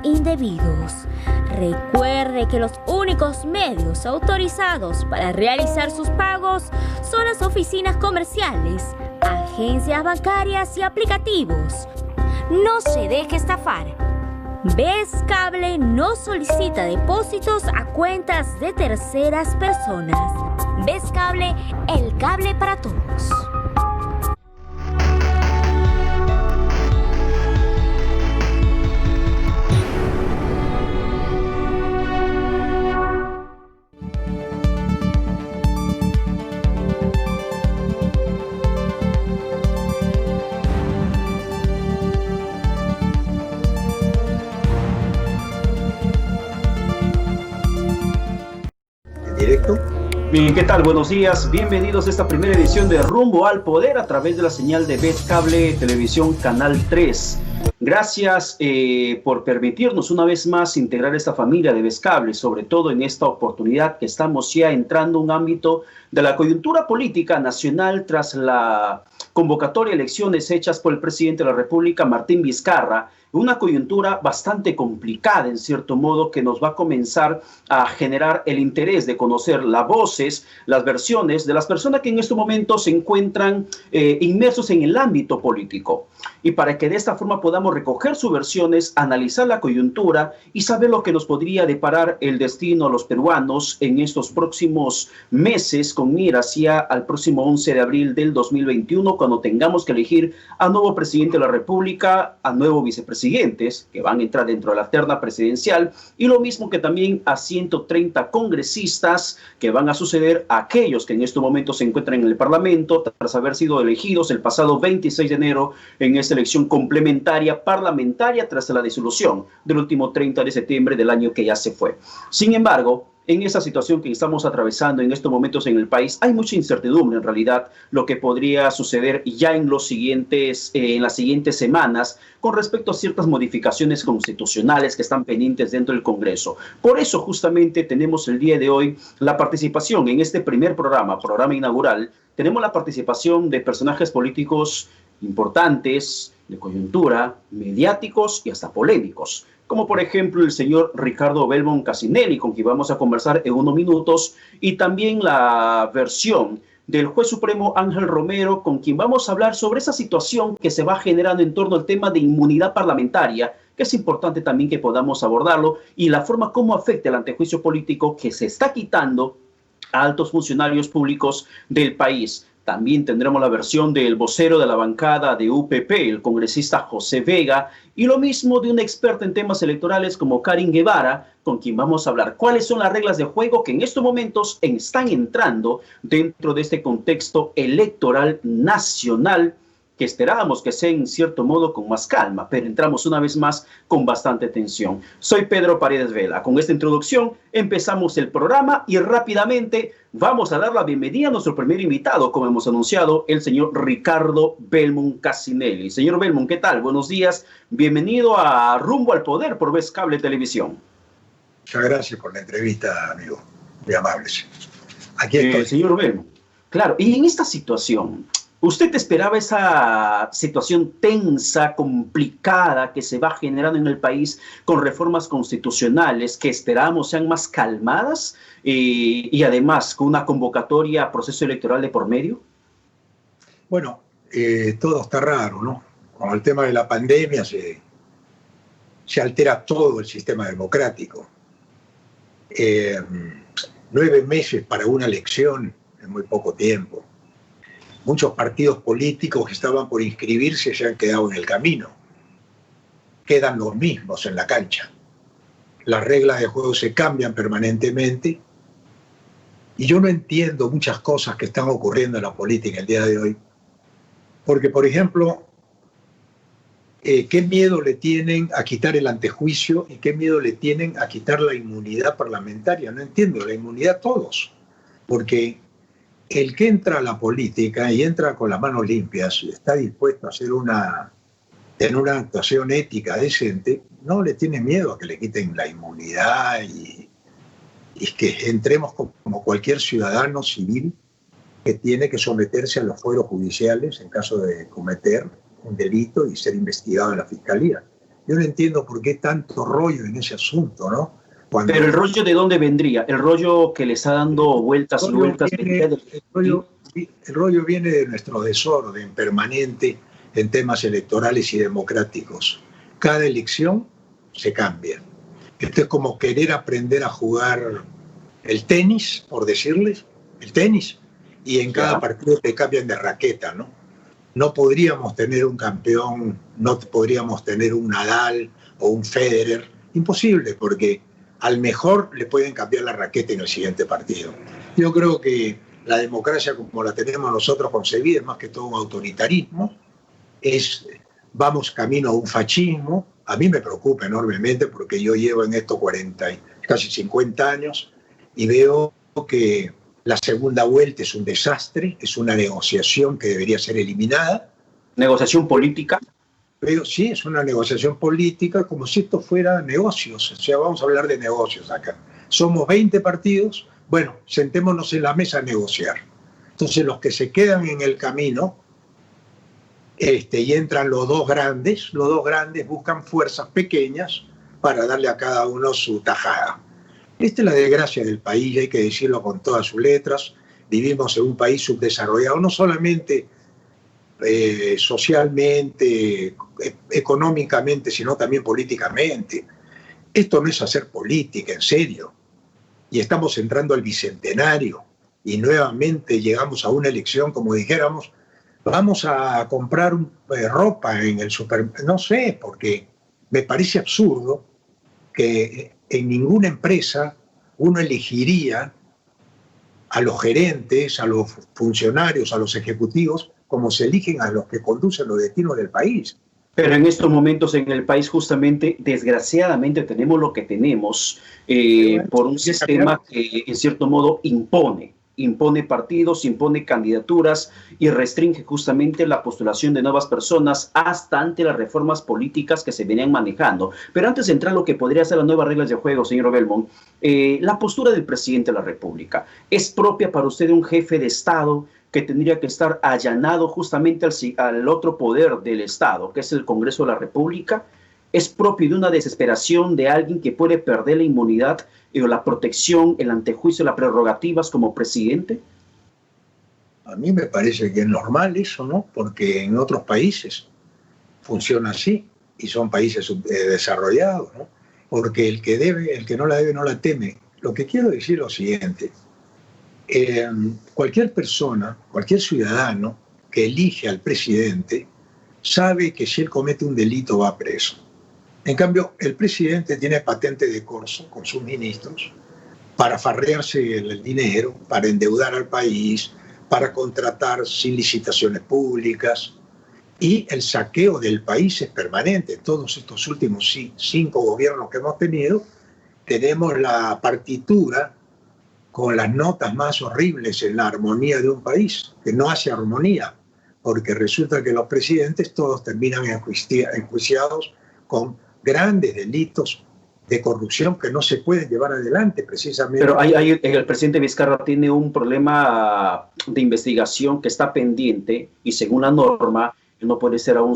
indebidos. Recuerde que los únicos medios autorizados para realizar sus pagos son las oficinas comerciales, agencias bancarias y aplicativos. No se deje estafar. BES Cable no solicita depósitos a cuentas de terceras personas. BES Cable, el cable para todos. Directo. Bien, ¿qué tal? Buenos días. Bienvenidos a esta primera edición de Rumbo al Poder a través de la señal de BES Cable Televisión Canal 3. Gracias por permitirnos una vez más integrar esta familia de BES Cable, sobre todo en esta oportunidad que estamos ya entrando en un ámbito de la coyuntura política nacional tras la convocatoria de elecciones hechas por el presidente de la República, Martín Vizcarra. Una coyuntura bastante complicada, en cierto modo, que nos va a comenzar a generar el interés de conocer las voces, las versiones de las personas que en estos momentos se encuentran inmersos en el ámbito político. Y para que de esta forma podamos recoger sus versiones, analizar la coyuntura y saber lo que nos podría deparar el destino a los peruanos en estos próximos meses, con mira hacia al próximo 11 de abril del 2021, cuando tengamos que elegir a nuevo presidente de la República, a nuevo vicepresidente, que van a entrar dentro de la terna presidencial, y lo mismo que también a 130 congresistas que van a suceder a aquellos que en estos momentos se encuentran en el Parlamento tras haber sido elegidos el pasado 26 de enero en esta elección complementaria parlamentaria tras la disolución del último 30 de septiembre del año que ya se fue. Sin embargo, en esa situación que estamos atravesando en estos momentos en el país, hay mucha incertidumbre en realidad lo que podría suceder ya en las siguientes semanas con respecto a ciertas modificaciones constitucionales que están pendientes dentro del Congreso. Por eso justamente tenemos el día de hoy la participación en este primer programa inaugural. Tenemos la participación de personajes políticos importantes, de coyuntura, mediáticos y hasta polémicos, como por ejemplo el señor Ricardo Belmont Cassinelli, con quien vamos a conversar en unos minutos, y también la versión del juez supremo Ángel Romero, con quien vamos a hablar sobre esa situación que se va generando en torno al tema de inmunidad parlamentaria, que es importante también que podamos abordarlo, y la forma como afecta el antejuicio político que se está quitando a altos funcionarios públicos del país. También tendremos la versión del vocero de la bancada de UPP, el congresista José Vega, y lo mismo de una experta en temas electorales como Karin Guevara, con quien vamos a hablar cuáles son las reglas de juego que en estos momentos están entrando dentro de este contexto electoral nacional, que esperábamos que sea en cierto modo con más calma, pero entramos una vez más con bastante tensión. Soy Pedro Paredes Vela. Con esta introducción empezamos el programa y rápidamente vamos a dar la bienvenida a nuestro primer invitado, como hemos anunciado, el señor Ricardo Belmont Cassinelli. Señor Belmont, ¿qué tal? Buenos días. Bienvenido a Rumbo al Poder por BES Cable Televisión. Muchas gracias por la entrevista, amigo. Muy amables. Aquí estoy. Señor Belmont, claro, y en esta situación, ¿usted esperaba esa situación tensa, complicada que se va generando en el país con reformas constitucionales que esperamos sean más calmadas y además con una convocatoria a proceso electoral de por medio? Bueno, todo está raro, ¿no? Con el tema de la pandemia se altera todo el sistema democrático. 9 meses para una elección es muy poco tiempo. Muchos partidos políticos que estaban por inscribirse se han quedado en el camino. Quedan los mismos en la cancha. Las reglas de juego se cambian permanentemente. Y yo no entiendo muchas cosas que están ocurriendo en la política el día de hoy. Porque, por ejemplo, ¿qué miedo le tienen a quitar el antejuicio y qué miedo le tienen a quitar la inmunidad parlamentaria? No entiendo, la inmunidad todos. Porque el que entra a la política y entra con las manos limpias, está dispuesto a tener una actuación ética decente, no le tiene miedo a que le quiten la inmunidad y que entremos como cualquier ciudadano civil que tiene que someterse a los fueros judiciales en caso de cometer un delito y ser investigado en la fiscalía. Yo no entiendo por qué tanto rollo en ese asunto, ¿no? Pero el rollo, ¿de dónde vendría? El rollo que le está dando vueltas y vueltas. El rollo viene de nuestro desorden permanente en temas electorales y democráticos. Cada elección se cambia. Esto es como querer aprender a jugar el tenis, por decirles, el tenis, y en cada partido te cambian de raqueta, ¿no? No podríamos tener un campeón, no podríamos tener un Nadal o un Federer, imposible, porque al mejor le pueden cambiar la raqueta en el siguiente partido. Yo creo que la democracia como la tenemos nosotros concebida es más que todo un autoritarismo, vamos camino a un fascismo. A mí me preocupa enormemente porque yo llevo en esto casi 50 años y veo que la segunda vuelta es un desastre, es una negociación que debería ser eliminada. ¿Negociación política? Pero sí, es una negociación política como si esto fuera negocios. O sea, vamos a hablar de negocios acá. Somos 20 partidos, bueno, sentémonos en la mesa a negociar. Entonces los que se quedan en el camino y entran los dos grandes buscan fuerzas pequeñas para darle a cada uno su tajada. Esta es la desgracia del país, hay que decirlo con todas sus letras. Vivimos en un país subdesarrollado, no solamente socialmente, económicamente, sino también políticamente. Esto no es hacer política, en serio. Y estamos entrando al bicentenario y nuevamente llegamos a una elección, como dijéramos, vamos a comprar ropa en el supermercado. No sé, porque me parece absurdo que en ninguna empresa uno elegiría a los gerentes, a los funcionarios, a los ejecutivos, como se eligen a los que conducen los destinos del país. Pero en estos momentos en el país justamente, desgraciadamente, tenemos lo que tenemos por un sistema que en cierto modo impone partidos, impone candidaturas y restringe justamente la postulación de nuevas personas hasta ante las reformas políticas que se venían manejando. Pero antes de entrar a lo que podría ser las nuevas reglas de juego, señor Belmont, la postura del presidente de la República, ¿es propia para usted de un jefe de Estado que tendría que estar allanado justamente al otro poder del Estado, que es el Congreso de la República? ¿Es propio de una desesperación de alguien que puede perder la inmunidad o la protección, el antejuicio, las prerrogativas como presidente? A mí me parece que es normal eso, ¿no? Porque en otros países funciona así y son países desarrollados, ¿no? Porque el que no la debe, no la teme. Lo que quiero decir es lo siguiente. Cualquier persona, cualquier ciudadano que elige al presidente sabe que si él comete un delito va preso. En cambio, el presidente tiene patente de corso con sus ministros para farrearse el dinero, para endeudar al país, para contratar sin licitaciones públicas, y el saqueo del país es permanente. Todos estos últimos 5 gobiernos que hemos tenido, tenemos la partitura con las notas más horribles en la armonía de un país, que no hace armonía, porque resulta que los presidentes todos terminan enjuiciados con grandes delitos de corrupción que no se pueden llevar adelante precisamente. Pero el presidente Vizcarra tiene un problema de investigación que está pendiente y según la norma, él no puede ser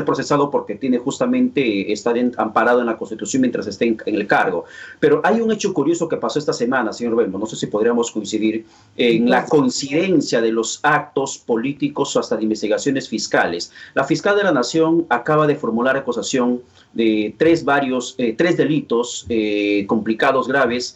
procesado porque tiene justamente estar amparado en la Constitución mientras esté en el cargo. Pero hay un hecho curioso que pasó esta semana, señor Belmont, no sé si podríamos coincidir en la coincidencia de los actos políticos o hasta de investigaciones fiscales. La fiscal de la Nación acaba de formular acusación de 3 delitos complicados, graves,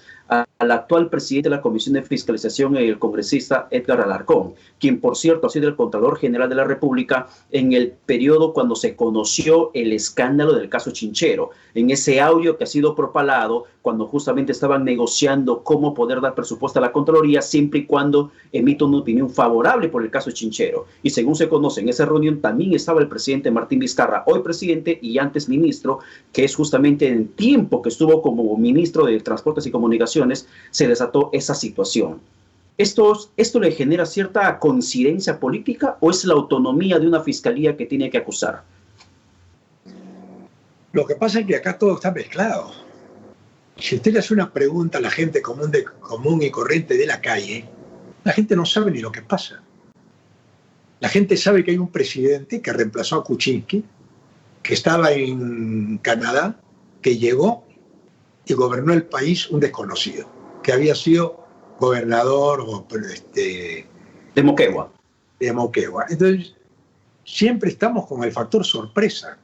al actual presidente de la Comisión de Fiscalización, el congresista Edgar Alarcón, quien por cierto ha sido el Contralor General de la República en el periodo cuando se conoció el escándalo del caso Chinchero, en ese audio que ha sido propalado cuando justamente estaban negociando cómo poder dar presupuesto a la Contraloría siempre y cuando emita una opinión favorable por el caso Chinchero. Y según se conoce, en esa reunión también estaba el presidente Martín Vizcarra, hoy presidente y antes ministro, que es justamente en el tiempo que estuvo como ministro de Transportes y Comunicaciones, se desató esa situación. ¿Esto le genera cierta coincidencia política o es la autonomía de una fiscalía que tiene que acusar? Lo que pasa es que acá todo está mezclado. Si usted le hace una pregunta a la gente común y corriente de la calle, la gente no sabe ni lo que pasa. La gente sabe que hay un presidente que reemplazó a Kuczynski, que estaba en Canadá, que llegó y gobernó el país un desconocido, que había sido gobernador de Moquegua. De Moquegua. Entonces, siempre estamos con el factor sorpresa.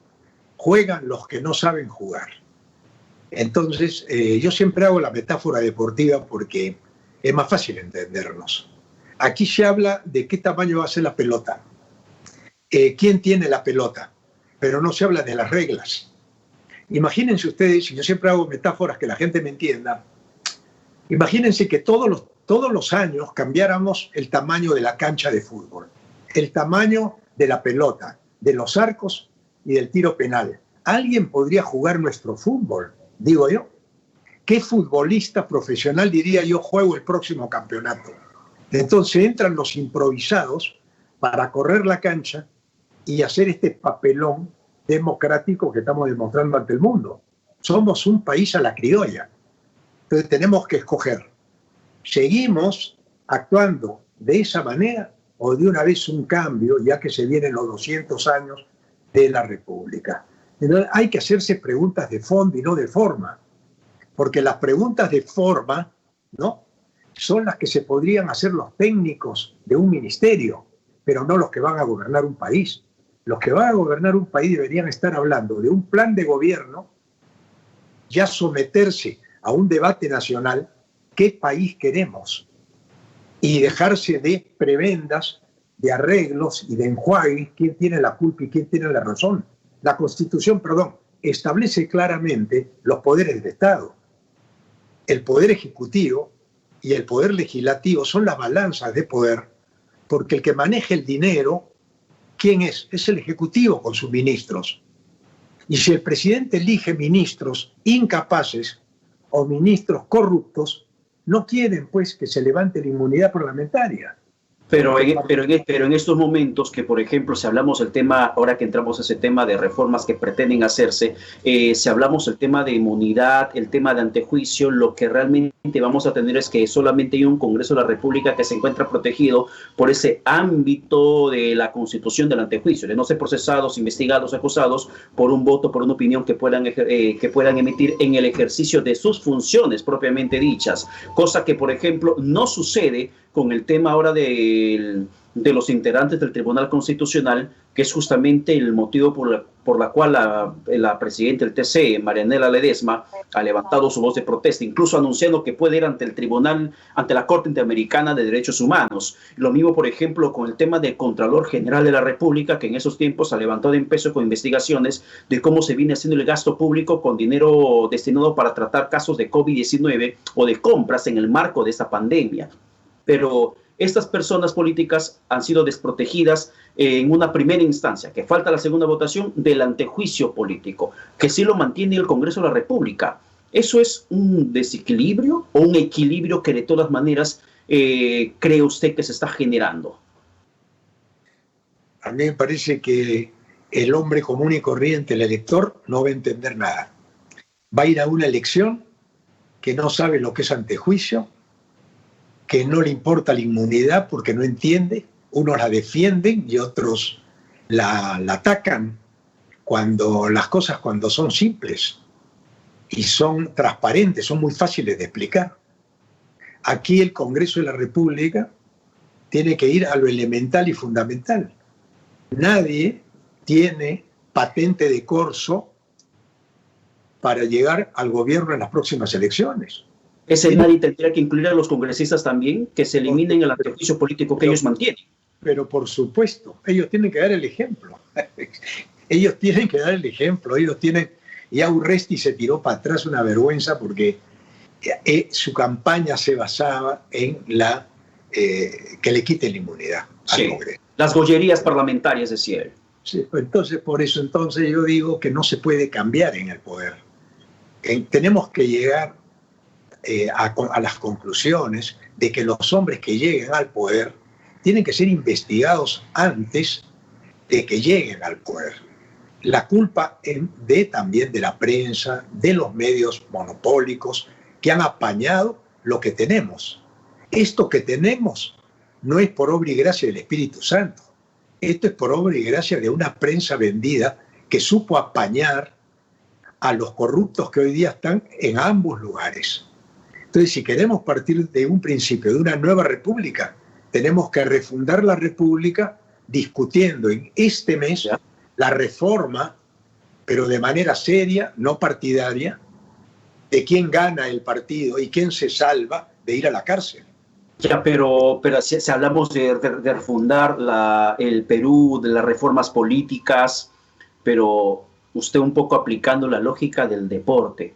Juegan los que no saben jugar. Entonces, yo siempre hago la metáfora deportiva porque es más fácil entendernos. Aquí se habla de qué tamaño va a ser la pelota, quién tiene la pelota, pero no se habla de las reglas. Imagínense ustedes, y yo siempre hago metáforas que la gente me entienda, imagínense que todos los años cambiáramos el tamaño de la cancha de fútbol, el tamaño de la pelota, de los arcos y del tiro penal. ¿Alguien podría jugar nuestro fútbol? Digo yo. ¿Qué futbolista profesional diría yo juego el próximo campeonato? Entonces entran los improvisados para correr la cancha y hacer este papelón democrático que estamos demostrando ante el mundo. Somos un país a la criolla. Entonces tenemos que escoger. ¿Seguimos actuando de esa manera o de una vez un cambio, ya que se vienen los 200 años de la República? Entonces hay que hacerse preguntas de fondo y no de forma, porque las preguntas de forma, ¿no?, son las que se podrían hacer los técnicos de un ministerio, pero no los que van a gobernar un país. Los que van a gobernar un país deberían estar hablando de un plan de gobierno, ya someterse a un debate nacional, qué país queremos, y dejarse de prebendas, de arreglos y de enjuagues, quién tiene la culpa y quién tiene la razón. La Constitución, establece claramente los poderes del Estado. El poder ejecutivo y el poder legislativo son las balanzas de poder, porque el que maneja el dinero, ¿quién es? Es el ejecutivo con sus ministros. Y si el presidente elige ministros incapaces o ministros corruptos, no quieren pues que se levante la inmunidad parlamentaria. Pero en estos momentos que, por ejemplo, si hablamos del tema, ahora que entramos a ese tema de reformas que pretenden hacerse, si hablamos del tema de inmunidad, el tema de antejuicio, lo que realmente vamos a tener es que solamente hay un Congreso de la República que se encuentra protegido por ese ámbito de la Constitución del antejuicio, de no ser procesados, investigados, acusados por un voto, por una opinión que puedan emitir en el ejercicio de sus funciones propiamente dichas, cosa que, por ejemplo, no sucede con el tema ahora de los integrantes del Tribunal Constitucional, que es justamente el motivo por la cual la presidenta del TC, Marianela Ledesma, ha levantado su voz de protesta, incluso anunciando que puede ir ante el tribunal, ante la Corte Interamericana de Derechos Humanos. Lo mismo, por ejemplo, con el tema del Contralor General de la República, que en esos tiempos ha levantado en peso con investigaciones de cómo se viene haciendo el gasto público con dinero destinado para tratar casos de COVID-19 o de compras en el marco de esta pandemia. Pero estas personas políticas han sido desprotegidas en una primera instancia, que falta la segunda votación del antejuicio político, que sí lo mantiene el Congreso de la República. ¿Eso es un desequilibrio o un equilibrio que de todas maneras cree usted que se está generando? A mí me parece que el hombre común y corriente, el elector, no va a entender nada. Va a ir a una elección que no sabe lo que es antejuicio, que no le importa la inmunidad porque no entiende, unos la defienden y otros la atacan, cuando las cosas cuando son simples y son transparentes, son muy fáciles de explicar. Aquí el Congreso de la República tiene que ir a lo elemental y fundamental. Nadie tiene patente de corso para llegar al gobierno en las próximas elecciones. Ese nadie tendría que incluir a los congresistas también, que se eliminen el antejuicio político que ellos mantienen. Pero por supuesto, ellos tienen que dar el ejemplo. Ellos tienen que dar el ejemplo. Ellos tienen... Ya Urresti se tiró para atrás, una vergüenza, porque su campaña se basaba en que le quiten la inmunidad al Congreso. Las gollerías parlamentarias, decía él. Sí, entonces, por eso yo digo que no se puede cambiar en el poder. Tenemos que llegar a las conclusiones de que los hombres que lleguen al poder tienen que ser investigados antes de que lleguen al poder. La culpa también de la prensa, de los medios monopólicos que han apañado lo que tenemos. Esto que tenemos no es por obra y gracia del Espíritu Santo. Esto es por obra y gracia de una prensa vendida que supo apañar a los corruptos que hoy día están en ambos lugares. Entonces, si queremos partir de un principio, de una nueva república, tenemos que refundar la república discutiendo en este mes la reforma, pero de manera seria, no partidaria, de quién gana el partido y quién se salva de ir a la cárcel. Ya, pero si hablamos de refundar el Perú, de las reformas políticas, pero usted un poco aplicando la lógica del deporte,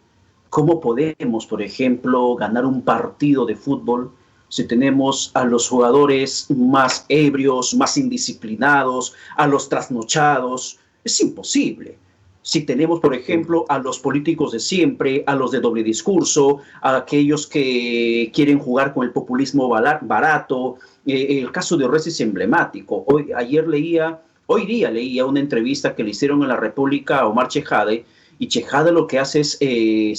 ¿cómo podemos, por ejemplo, ganar un partido de fútbol si tenemos a los jugadores más ebrios, más indisciplinados, a los trasnochados? Es imposible. Si tenemos, por ejemplo, a los políticos de siempre, a los de doble discurso, a aquellos que quieren jugar con el populismo barato, el caso de Orresti es emblemático. Hoy día leía una entrevista que le hicieron en La República a Omar Chejade, y Chejade lo que hace es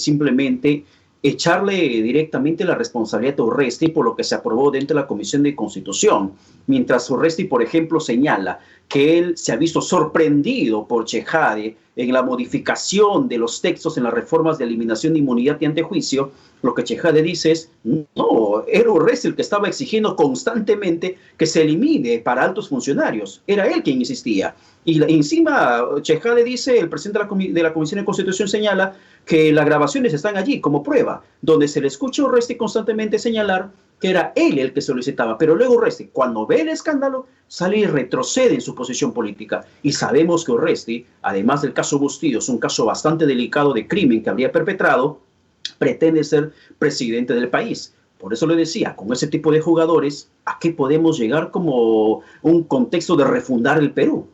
simplemente echarle directamente la responsabilidad a Orresti por lo que se aprobó dentro de la Comisión de Constitución, mientras Orresti, por ejemplo, señala que él se ha visto sorprendido por Chejade en la modificación de los textos en las reformas de eliminación de inmunidad y antejuicio. Lo que Chejade dice es, no, era Orresti el que estaba exigiendo constantemente que se elimine para altos funcionarios. Era él quien insistía. Y encima Chejade dice, el presidente de la Comisión de Constitución señala que las grabaciones están allí como prueba, donde se le escucha a Orresti constantemente señalar que era él el que solicitaba, pero luego Orresti, cuando ve el escándalo, sale y retrocede en su posición política. Y sabemos que Orresti, además del caso Bustillos, un caso bastante delicado de crimen que habría perpetrado, pretende ser presidente del país. Por eso le decía, con ese tipo de jugadores, ¿a qué podemos llegar como un contexto de refundar el Perú?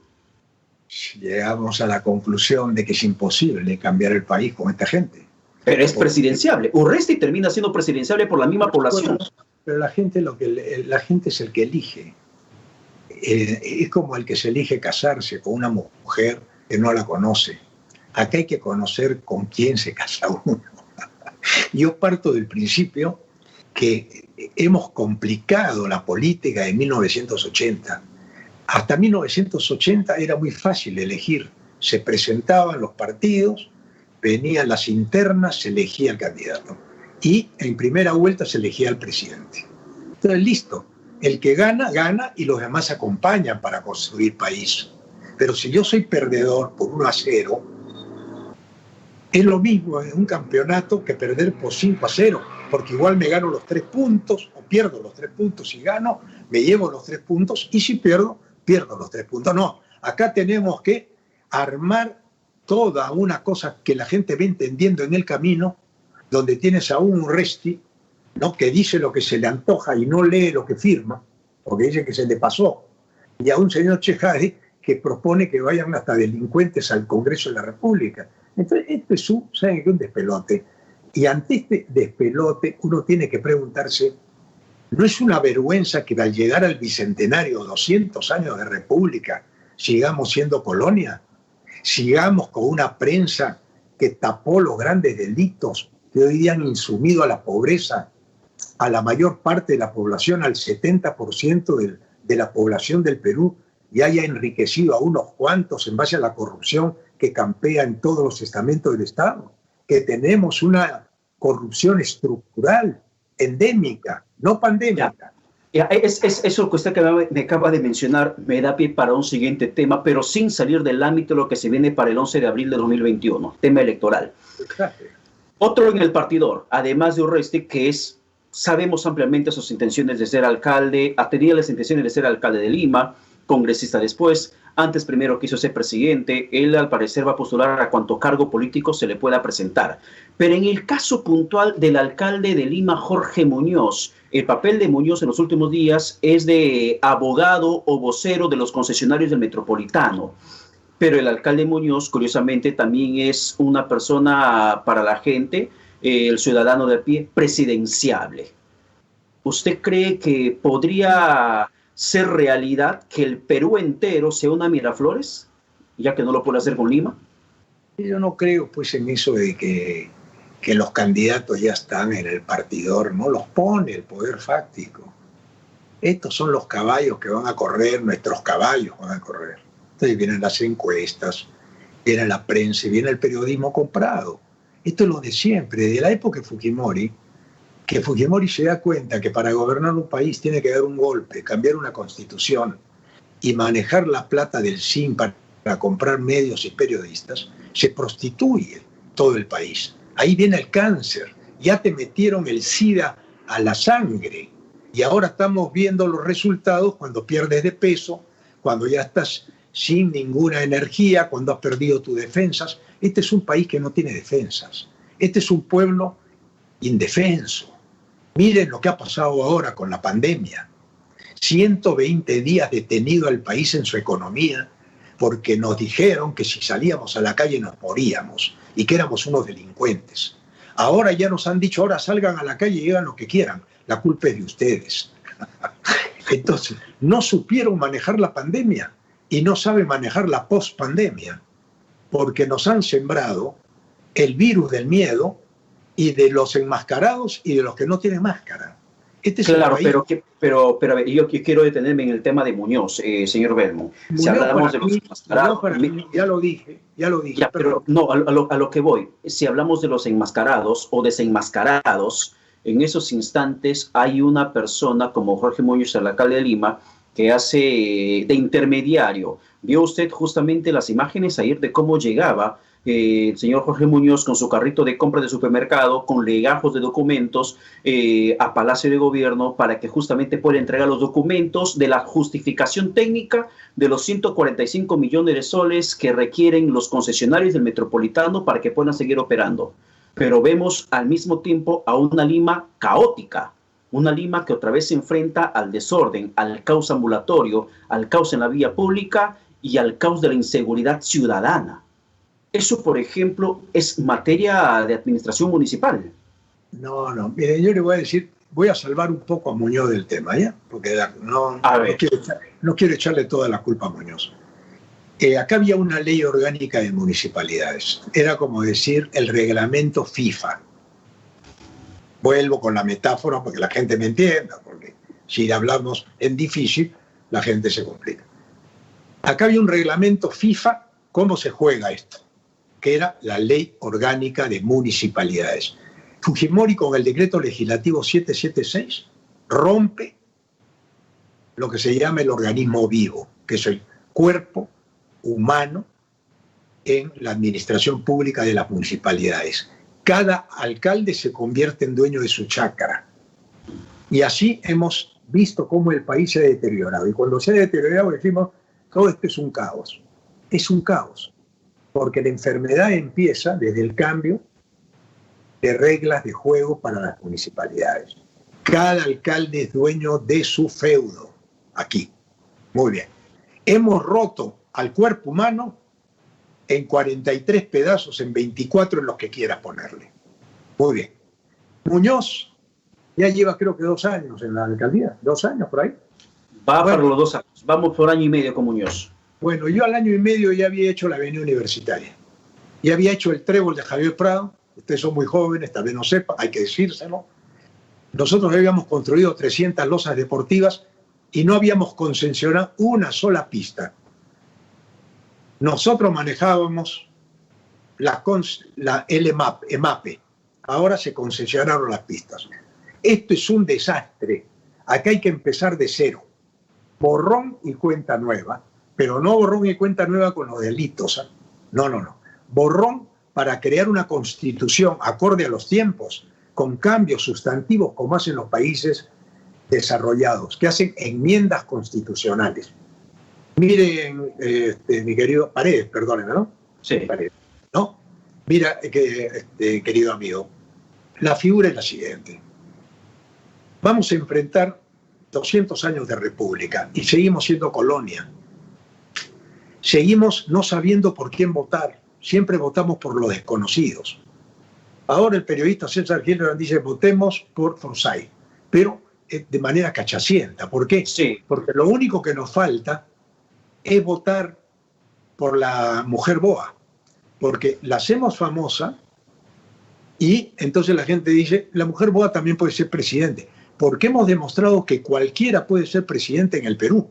Llegamos a la conclusión de que es imposible cambiar el país con esta gente. Pero es presidenciable. Orresti termina siendo presidenciable por la misma población. Pero la gente es el que elige. Es como el que se elige casarse con una mujer que no la conoce. Acá hay que conocer con quién se casa uno. Yo parto del principio que hemos complicado la política de 1980. Hasta 1980 era muy fácil elegir. Se presentaban los partidos, venían las internas, se elegía el candidato. Y en primera vuelta se elegía al presidente. Entonces, listo. El que gana, gana y los demás acompañan para construir país. Pero si yo soy perdedor por 1-0, es lo mismo en un campeonato que perder por 5-0, porque igual me gano los 3 puntos, o pierdo los 3 puntos y gano, me llevo los 3 puntos, y si pierdo, pierdo los 3 puntos. No, acá tenemos que armar toda una cosa que la gente va entendiendo en el camino, donde tienes a un Orresti, ¿no?, que dice lo que se le antoja y no lee lo que firma, porque dice que se le pasó, y a un señor Chejade que propone que vayan hasta delincuentes al Congreso de la República. Entonces, esto es ¿saben qué? Un despelote. Y ante este despelote uno tiene que preguntarse, ¿no es una vergüenza que al llegar al bicentenario, 200 años de República, sigamos siendo colonia? Sigamos con una prensa que tapó los grandes delitos que hoy día han insumido a la pobreza a la mayor parte de la población, al 70% de la población del Perú, y haya enriquecido a unos cuantos en base a la corrupción que campea en todos los estamentos del Estado, que tenemos una corrupción estructural, endémica, no pandémica. Eso que usted me acaba de mencionar me da pie para un siguiente tema, pero sin salir del ámbito de lo que se viene para el 11 de abril de 2021, tema electoral. Exacto. Otro en el partidor, además de Orresti, que sabemos ampliamente sus intenciones de ser alcalde, ha tenido las intenciones de ser alcalde de Lima, congresista después, antes primero quiso ser presidente, él al parecer va a postular a cuanto cargo político se le pueda presentar. Pero en el caso puntual del alcalde de Lima, Jorge Muñoz, el papel de Muñoz en los últimos días es de abogado o vocero de los concesionarios del Metropolitano. Pero el alcalde Muñoz, curiosamente, también es una persona para la gente, el ciudadano de a pie, presidenciable. ¿Usted cree que podría ser realidad que el Perú entero sea una Miraflores, ya que no lo puede hacer con Lima? Yo no creo pues en eso de que los candidatos ya están en el partidor, no los pone el poder fáctico. Estos son los caballos que van a correr, nuestros caballos van a correr. Entonces vienen las encuestas viene la prensa y viene el periodismo comprado. Esto es lo de siempre, desde la época de Fujimori, que Fujimori se da cuenta que para gobernar un país tiene que dar un golpe, cambiar una constitución y manejar la plata del SIM para comprar medios y periodistas, se prostituye todo el país. Ahí viene el cáncer, ya te metieron el SIDA a la sangre y ahora estamos viendo los resultados cuando pierdes de peso, cuando ya estás sin ninguna energía, cuando has perdido tus defensas. Este es un país que no tiene defensas. Este es un pueblo indefenso. Miren lo que ha pasado ahora con la pandemia. 120 días detenido al país en su economía porque nos dijeron que si salíamos a la calle nos moríamos y que éramos unos delincuentes. Ahora ya nos han dicho, ahora salgan a la calle y hagan lo que quieran. La culpa es de ustedes. Entonces, no supieron manejar la pandemia y no saben manejar la post-pandemia porque nos han sembrado el virus del miedo y de los enmascarados y de los que no tienen máscara. Este es claro, pero a ver, yo quiero detenerme en el tema de Muñoz, señor Belmo. Si hablamos de los enmascarados... Ya lo dije. Ya, pero no, a lo que voy. Si hablamos de los enmascarados o desenmascarados, en esos instantes hay una persona como Jorge Muñoz, el alcalde de Lima, que hace de intermediario. Vio usted justamente las imágenes ayer de cómo llegaba el señor Jorge Muñoz con su carrito de compra de supermercado, con legajos de documentos a Palacio de Gobierno para que justamente pueda entregar los documentos de la justificación técnica de los 145 millones de soles que requieren los concesionarios del Metropolitano para que puedan seguir operando. Pero vemos al mismo tiempo a una Lima caótica, una Lima que otra vez se enfrenta al desorden, al caos ambulatorio, al caos en la vía pública y al caos de la inseguridad ciudadana. Eso, por ejemplo, es materia de administración municipal. No, mire, yo le voy a decir, voy a salvar un poco a Muñoz del tema, ¿ya? Porque no quiero echarle toda la culpa a Muñoz. Acá había una ley orgánica de municipalidades. Era como decir el reglamento FIFA. Vuelvo con la metáfora para que la gente me entienda, porque si hablamos en difícil, la gente se complica. Acá había un reglamento FIFA, ¿cómo se juega esto? Que era la ley orgánica de municipalidades. Fujimori, con el decreto legislativo 776, rompe lo que se llama el organismo vivo, que es el cuerpo humano en la administración pública de las municipalidades. Cada alcalde se convierte en dueño de su chacra. Y así hemos visto cómo el país se ha deteriorado. Y cuando se ha deteriorado decimos, todo esto es un caos. Es un caos. Porque la enfermedad empieza desde el cambio de reglas de juego para las municipalidades. Cada alcalde es dueño de su feudo. Aquí. Muy bien. Hemos roto al cuerpo humano en 43 pedazos, en 24 en los que quieras ponerle. Muy bien. Muñoz ya lleva creo que 2 años en la alcaldía. 2 años por ahí. Para los 2 años. Vamos por año y medio con Muñoz. Bueno, yo al año y medio ya había hecho la avenida Universitaria. Ya había hecho el trébol de Javier Prado. Ustedes son muy jóvenes, tal vez no sepan, hay que decírselo. Nosotros habíamos construido 300 losas deportivas y no habíamos concesionado una sola pista. Nosotros manejábamos la EMAPE. Ahora se concesionaron las pistas. Esto es un desastre. Acá hay que empezar de cero. Borrón y cuenta nueva. Pero no borrón y cuenta nueva con los delitos. No. Borrón para crear una constitución acorde a los tiempos, con cambios sustantivos como hacen los países desarrollados, que hacen enmiendas constitucionales. Miren, mi querido Paredes, perdónenme, ¿no? Sí. Paredes, ¿no? Mira, querido amigo, la figura es la siguiente. Vamos a enfrentar 200 años de república y seguimos siendo colonia. Seguimos no sabiendo por quién votar. Siempre votamos por los desconocidos. Ahora el periodista César Kirchner dice votemos por Forsyth, pero de manera cachacienta. ¿Por qué? Sí. Porque lo único que nos falta es votar por la mujer boa, porque la hacemos famosa y entonces la gente dice la mujer boa también puede ser presidente, porque hemos demostrado que cualquiera puede ser presidente en el Perú.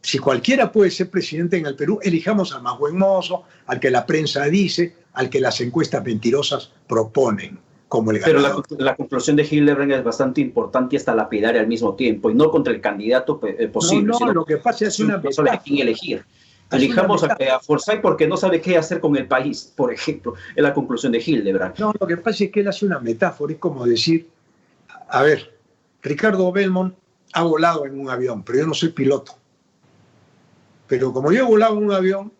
Si cualquiera puede ser presidente en el Perú, elijamos al más buen mozo, al que la prensa dice, al que las encuestas mentirosas proponen como el ganador. Pero la conclusión de Hildebrand es bastante importante y hasta lapidaria al mismo tiempo, y no contra el candidato posible. No, lo que pasa es una metáfora de quién elegir. Elijamos a Forsyth porque no sabe qué hacer con el país, por ejemplo, es la conclusión de Hildebrand. No, lo que pasa es que él hace una metáfora, es como decir, a ver, Ricardo Belmont ha volado en un avión, pero yo no soy piloto. Pero como yo he volado en un avión,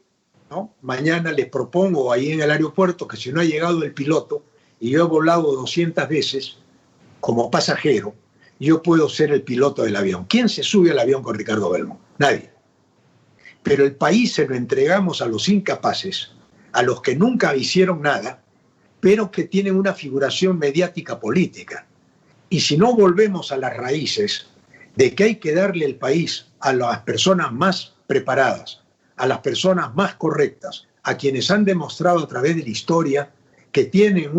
¿no? Mañana les propongo ahí en el aeropuerto que si no ha llegado el piloto y yo he volado 200 veces como pasajero, yo puedo ser el piloto del avión. ¿Quién se sube al avión con Ricardo Belmont? Nadie. Pero el país se lo entregamos a los incapaces, a los que nunca hicieron nada, pero que tienen una figuración mediática política. Y si no volvemos a las raíces de que hay que darle el país a las personas más preparadas, a las personas más correctas, a quienes han demostrado a través de la historia que tienen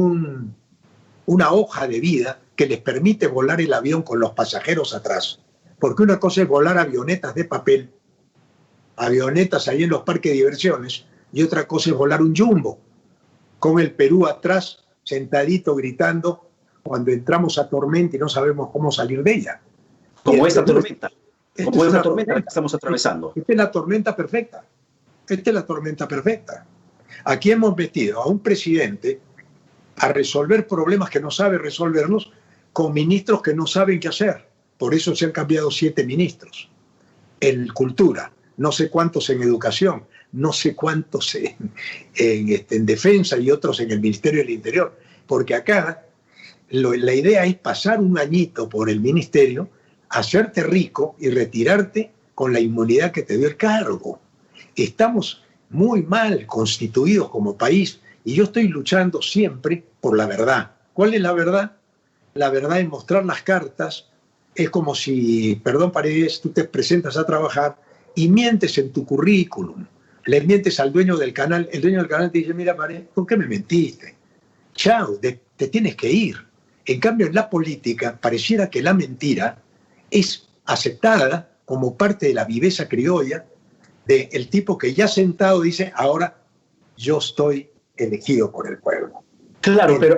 una hoja de vida que les permite volar el avión con los pasajeros atrás. Porque una cosa es volar avionetas de papel, avionetas ahí en los parques de diversiones, y otra cosa es volar un jumbo, con el Perú atrás, sentadito, gritando, cuando entramos a tormenta y no sabemos cómo salir de ella. Como esta tormenta. Como esta tormenta que estamos atravesando. Esta es la tormenta perfecta. Esta es la tormenta perfecta. Aquí hemos metido a un presidente a resolver problemas que no sabe resolverlos con ministros que no saben qué hacer. Por eso se han cambiado 7 ministros. En cultura, no sé cuántos en educación, no sé cuántos en defensa y otros en el Ministerio del Interior. Porque acá la idea es pasar un añito por el ministerio, hacerte rico y retirarte con la inmunidad que te dio el cargo. Estamos muy mal constituidos como país y yo estoy luchando siempre por la verdad. ¿Cuál es la verdad? La verdad es mostrar las cartas. Es como si, perdón Paredes, tú te presentas a trabajar y mientes en tu currículum. Le mientes al dueño del canal. El dueño del canal te dice, mira Paredes, ¿por qué me mentiste? Chao, te tienes que ir. En cambio, en la política pareciera que la mentira es aceptada como parte de la viveza criolla del tipo que ya sentado dice, ahora yo estoy elegido por el pueblo. Claro, pero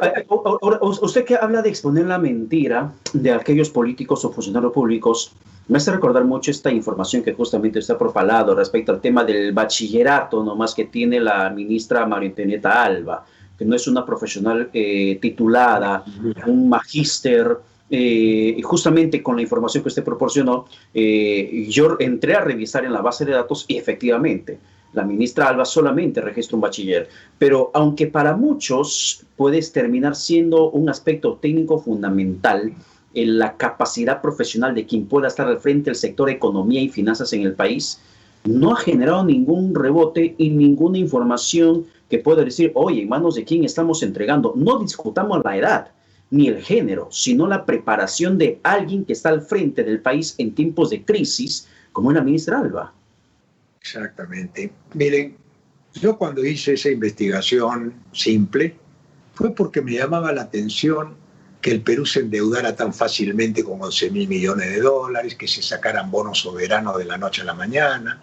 usted que habla de exponer la mentira de aquellos políticos o funcionarios públicos, me hace recordar mucho esta información que justamente usted ha propalado respecto al tema del bachillerato, nomás que tiene la ministra María Antonieta Alba, que no es una profesional titulada, un magíster. Y justamente con la información que usted proporcionó, yo entré a revisar en la base de datos y efectivamente la ministra Alba solamente registra un bachiller, pero aunque para muchos puede terminar siendo un aspecto técnico fundamental en la capacidad profesional de quien pueda estar al frente del sector economía y finanzas en el país, no ha generado ningún rebote y ninguna información que pueda decir, oye, ¿en manos de quién estamos entregando? No discutamos la edad ni el género, sino la preparación de alguien que está al frente del país en tiempos de crisis, como la ministra Alba. Exactamente. Miren, yo cuando hice esa investigación simple, fue porque me llamaba la atención que el Perú se endeudara tan fácilmente con 11.000 millones de dólares, que se sacaran bonos soberanos de la noche a la mañana,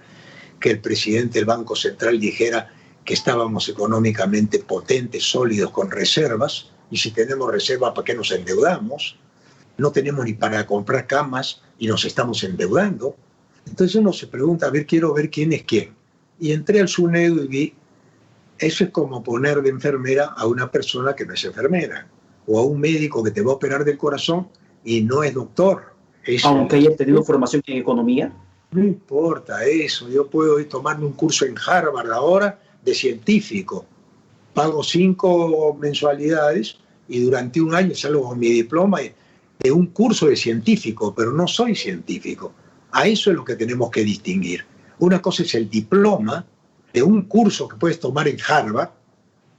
que el presidente del Banco Central dijera que estábamos económicamente potentes, sólidos, con reservas, y si tenemos reservas, ¿para qué nos endeudamos? No tenemos ni para comprar camas y nos estamos endeudando. Entonces uno se pregunta, a ver, quiero ver quién es quién. Y entré al SUNEDU y vi, eso es como poner de enfermera a una persona que no es enfermera, o a un médico que te va a operar del corazón y no es doctor. Aunque haya tenido formación en economía. No importa eso, yo puedo ir tomarme un curso en Harvard ahora de científico. Pago 5 mensualidades y durante un año salgo con mi diploma de un curso de científico, pero no soy científico. A eso es lo que tenemos que distinguir. Una cosa es el diploma de un curso que puedes tomar en Harvard,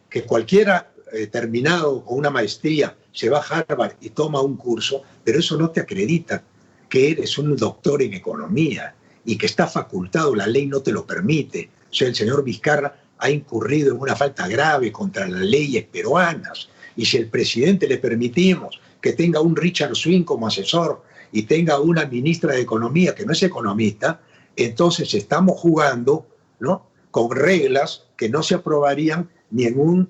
que cualquiera terminado con una maestría se va a Harvard y toma un curso, pero eso no te acredita que eres un doctor en economía y que está facultado, la ley no te lo permite. O sea, el señor Vizcarra ha incurrido en una falta grave contra las leyes peruanas. Y si al presidente le permitimos que tenga un Richard Swing como asesor y tenga una ministra de Economía que no es economista, Entonces estamos jugando, ¿no?, con reglas que no se aprobarían ni en un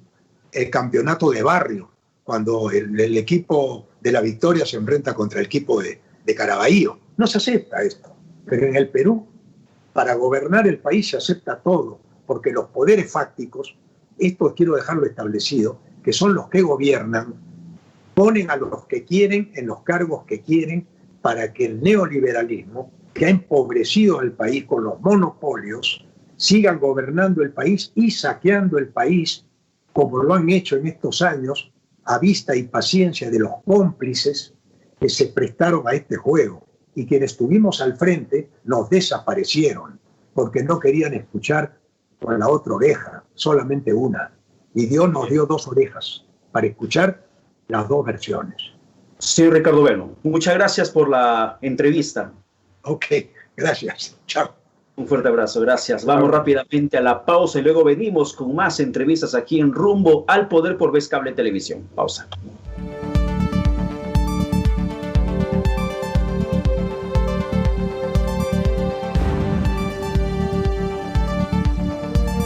campeonato de barrio, cuando el equipo de La Victoria se enfrenta contra el equipo de Caraballo. No se acepta esto. Pero en el Perú, para gobernar el país se acepta todo, porque los poderes fácticos, esto quiero dejarlo establecido, que son los que gobiernan, ponen a los que quieren en los cargos que quieren para que el neoliberalismo, que ha empobrecido al país con los monopolios, sigan gobernando el país y saqueando el país, como lo han hecho en estos años, a vista y paciencia de los cómplices que se prestaron a este juego. Y quienes estuvimos al frente nos desaparecieron, porque no querían escuchar con la otra oreja, solamente una. Y Dios nos dio 2 orejas para escuchar las 2 versiones. Sí, Ricardo Bueno, muchas gracias por la entrevista. Ok, gracias. Chao. Un fuerte abrazo, gracias. Vamos rápidamente a la pausa y luego venimos con más entrevistas aquí en Rumbo al Poder por Vez Cable Televisión. Pausa.